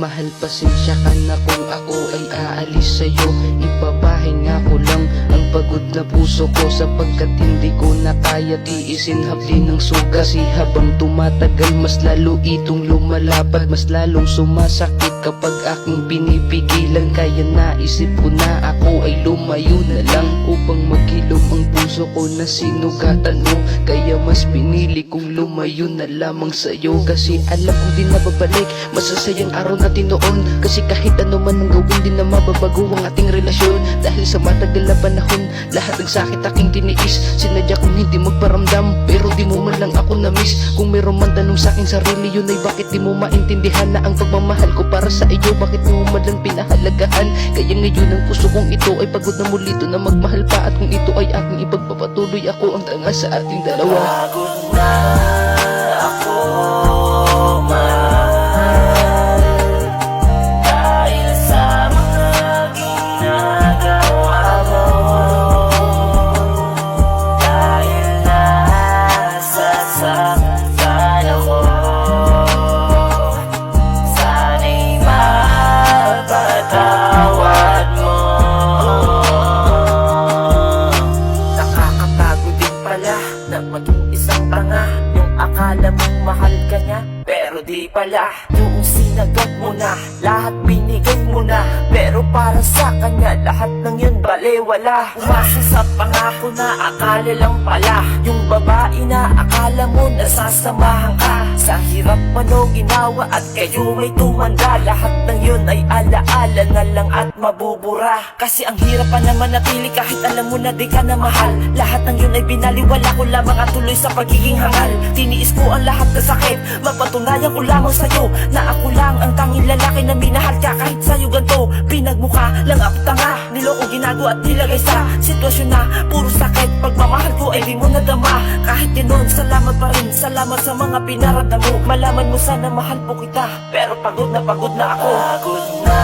Mahal, pasensya ka na kung ako ay aalis sa'yo. Ipapahinga ko lang ang pagod na puso ko, sapagkat hindi ko na kaya tiisin hapdi ng suga. Kasi habang tumatagal mas lalo itong lumalapad, mas lalong sumasakit kapag aking pinipigilan. Kaya naisip ko na ako ay lumayo na lang upang maghilom ang puso ko na sinugatan mo. Kaya mas pinili kong lumayo na lamang sa'yo, kasi alam kong di na babalik masasayang araw natin noon. Kasi kahit ano man ang gawin, di na mababago ang ating relasyon. Dahil sa matagal na panahon, lahat ng sakit aking tiniis. Sinadya kong hindi magparamdam, pero di mo man lang ako na-miss. Kung meron man tanong sa aking sarili, yun ay bakit di mo maintindihan na ang pagmamahal ko para sa iyo, bakit di mo man lang pinahalagahan. Kaya ngayon ang puso kong ito ay pagod na muli to na magmahal pa. At kung ito ay aking ipagpapatuloy, ako ang tanga sa ating dalawa. Pagod na ako di pala. Yung sinagad mo na, lahat binigay mo na, pero para sa kanya lahat ng yun balewala. Umasa sa pangako na akala lang pala, yung babae na akala mo nasasamahan ka. Sa hirap man o ginawa at kayo may tumanda, lahat ng yun ay alaala na lang at mabubura. Kasi ang hirap pa naman natili kahit alam mo na di ka na mahal. Lahat ng yun ay binaliwala ko lamang at tuloy sa pagiging hangal. Tiniis ko ang lahat na sakit, mapatunayan ko lamang sa'yo na ako lang ang tanging lalaki na minahal ka. Kahit sa'yo ganto, pinagmukha lang ako tanga, niloko, ginago at nilagay sa sitwasyon na puro sakit. Pagmamahal ko ay di mo nadama, kahit ganun salamat pa rin. Salamat sa mga pinaramdam mo, malaman mo sana mahal po kita, pero pagod na ako. Pagod na